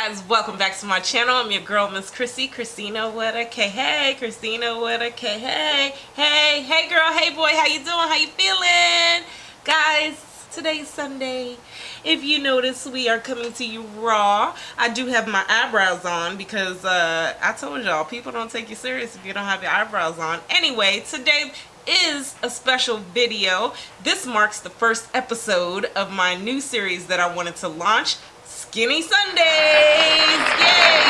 guys, welcome back to my channel. I'm your girl, Miss Khrissy. Christina with a K. Hey, Christina with a K. Hey, hey, hey girl, hey boy, how you doing? How you feeling? Guys, today's Sunday. If you notice, we are coming to you raw. I do have my eyebrows on because I told y'all, people don't take you serious if you don't have your eyebrows on. Anyway, today is a special video. This marks the first episode of my new series that I wanted to launch, Skinny Sundays. Yay!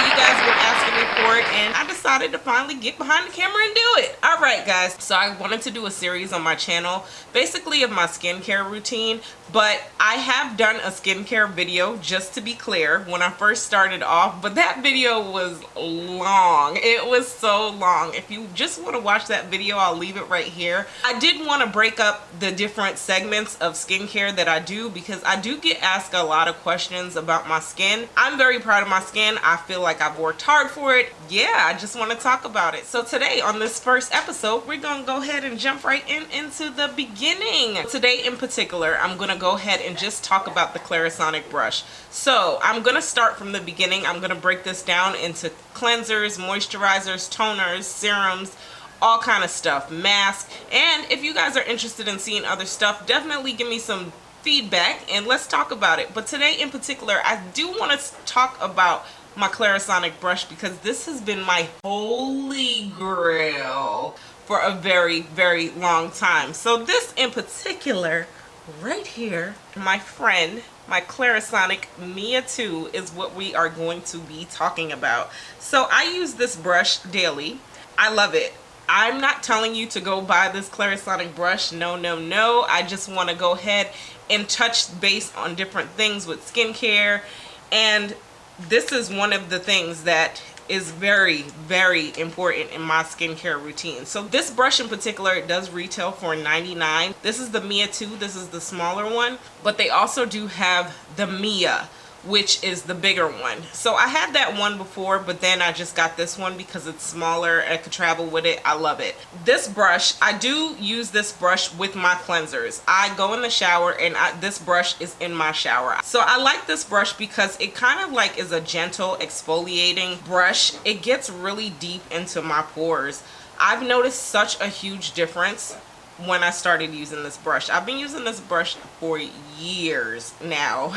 You guys have been asking me for it, and I decided to finally get behind the camera and do it. All right, guys. So I wanted to do a series on my channel, basically of my skincare routine. But I have done a skincare video, just to be clear, when I first started off. But that video was long. It was so long. If you just want to watch that video, I'll leave it right here. I did want to break up the different segments of skincare that I do, because I do get asked a lot of questions about my skin. I'm very proud of my skin. I feel like I've worked hard for it. Yeah, I just want to talk about it. So today, on this first episode, we're going to go ahead and jump right into the beginning. Today in particular, I'm going to go ahead and just talk about the Clarisonic brush. So I'm going to start from the beginning. I'm going to break this down into cleansers, moisturizers, toners, serums, all kind of stuff, mask. And if you guys are interested in seeing other stuff, definitely give me some feedback and let's talk about it. But today in particular, I do want to talk about my Clarisonic brush, because this has been my holy grail for a very, very long time. So this in particular right here, my friend, my Clarisonic Mia 2 is what we are going to be talking about. So I use this brush daily. I love it. I'm not telling you to go buy this Clarisonic brush. No, no, no. I just want to go ahead and touch base on different things with skincare. And this is one of the things that is very, very important in my skincare routine. So this brush in particular, it does retail for $99. This is the Mia 2. This is the smaller one. But they also do have the Mia, which is the bigger one. So I had that one before, but then I just got this one because it's smaller. I could travel with it. I love it. This brush, I do use this brush with my cleansers. I go in the shower and this brush is in my shower. So I like this brush because it kind of like is a gentle exfoliating brush. It gets really deep into my pores. I've noticed such a huge difference when I started using this brush. I've been using this brush for years now.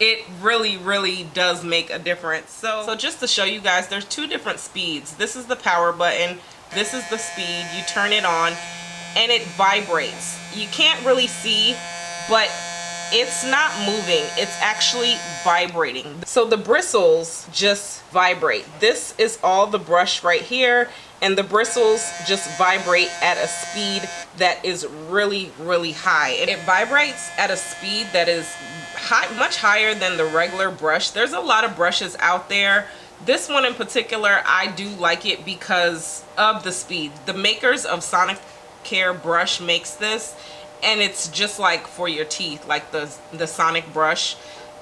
It really, really does make a difference. So just to show you guys, there's two different speeds. This is the power button. This is the speed. You turn it on and it vibrates. You can't really see, but it's not moving. It's actually vibrating. So the bristles just vibrate. This is all the brush right here, and the bristles just vibrate at a speed that is really, really high. And it vibrates at a speed that is much higher than the regular brush. There's a lot of brushes out there. This one in particular, I do like it because of the speed. The makers of Sonic Care brush makes this, and it's just like for your teeth, like the Sonic brush.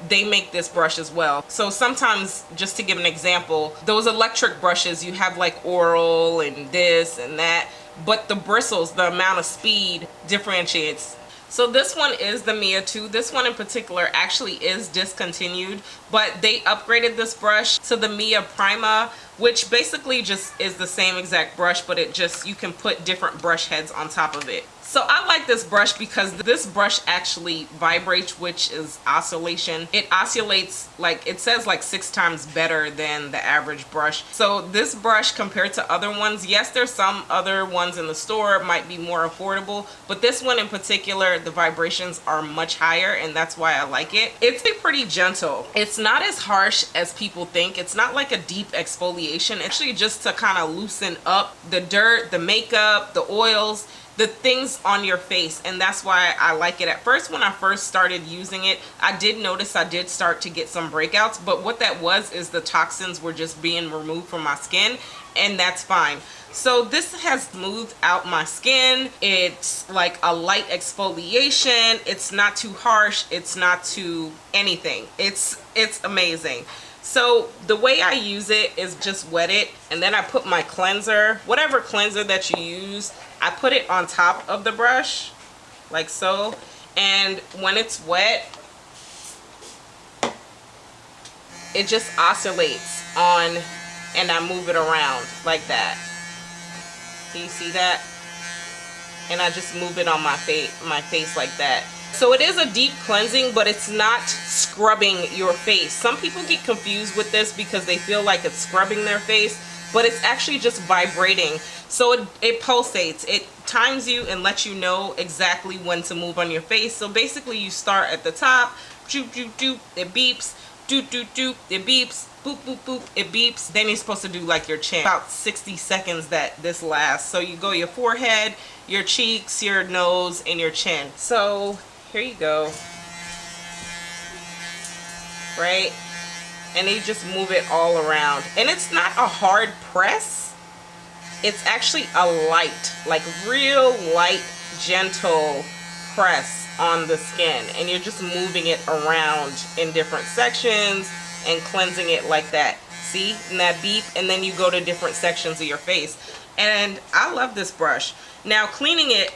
They make this brush as well. So sometimes, just to give an example, those electric brushes, you have like oral and this and that, but the bristles, the amount of speed differentiates. So this one is the Mia 2. This one in particular actually is discontinued, but they upgraded this brush to the Mia Prima, which basically just is the same exact brush, but it just, you can put different brush heads on top of it. So I like this brush because this brush actually vibrates, which is oscillation. It oscillates, like it says, like 6 times better than the average brush. So this brush compared to other ones, yes, there's some other ones in the store, might be more affordable, but this one in particular, the vibrations are much higher, and that's why I like it. It's pretty gentle. It's not as harsh as people think. It's not like a deep exfoliation. Actually, just to kind of loosen up the dirt, the makeup, the oils, the things on your face, and that's why I like it. At first, when I first started using it, I did notice I did start to get some breakouts, but what that was is the toxins were just being removed from my skin, and that's fine. So this has smoothed out my skin. It's like a light exfoliation. It's not too harsh. It's not too anything. It's amazing. So the way I use it is just wet it, and then I put my cleanser, whatever cleanser that you use, I put it on top of the brush like so, and when it's wet, it just oscillates on, and I move it around like that. Can you see that? And I just move it on my face like that. So it is a deep cleansing, but it's not scrubbing your face. Some people get confused with this because they feel like it's scrubbing their face, but it's actually just vibrating. So it pulsates. It times you and lets you know exactly when to move on your face. So basically you start at the top, doop, doop, doop, it beeps, doop, doop, doop, it beeps, boop, boop, boop, it beeps. Then you're supposed to do like your chin. About 60 seconds that this lasts. So you go your forehead, your cheeks, your nose, and your chin. So here you go. Right? And you just move it all around. And it's not a hard press. It's actually a light, like real light, gentle press on the skin. And you're just moving it around in different sections and cleansing it like that. See? And that beep. And then you go to different sections of your face. And I love this brush. Now cleaning it,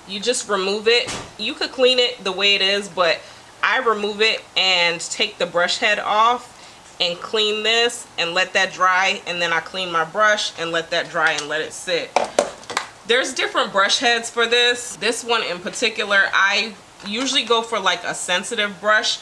you just remove it. You could clean it the way it is, but I remove it and take the brush head off and clean this and let that dry, and then I clean my brush and let that dry and let it sit. There's different brush heads for this. This one in particular, I usually go for like a sensitive brush.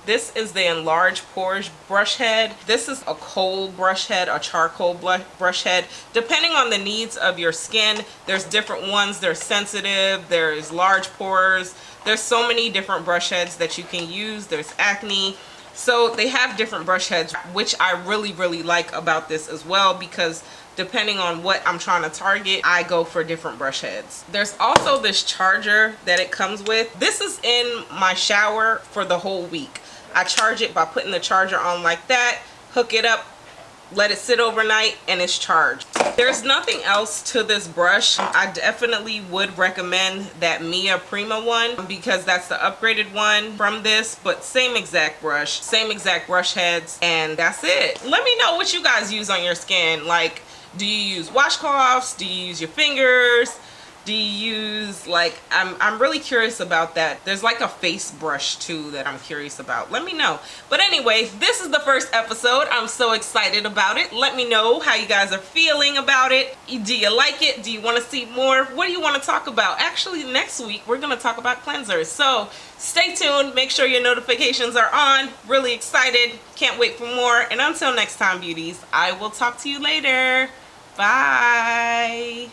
This is the enlarged pores brush head. This is a coal brush head, a charcoal brush head. Depending on the needs of your skin, there's different ones. There's sensitive, there's large pores. There's so many different brush heads that you can use. There's acne. So they have different brush heads, which I really like about this as well, because depending on what I'm trying to target, I go for different brush heads. There's also this charger that it comes with. This is in my shower for the whole week. I charge it by putting the charger on like that, hook it up, let it sit overnight, and it's charged. There's nothing else to this brush. I definitely would recommend that Mia Prima one because that's the upgraded one from this, but same exact brush, same exact brush heads, and that's it. Let me know what you guys use on your skin. Like, do you use washcloths? Do you use your fingers? Do you use, like, I'm really curious about that. There's like a face brush too that I'm curious about. Let me know. But anyway, this is the first episode. I'm so excited about it. Let me know how you guys are feeling about it. Do you like it? Do you want to see more? What do you want to talk about? Actually, next week we're going to talk about cleansers. So stay tuned. Make sure your notifications are on. Really excited. Can't wait for more. And until next time, beauties, I will talk to you later. Bye.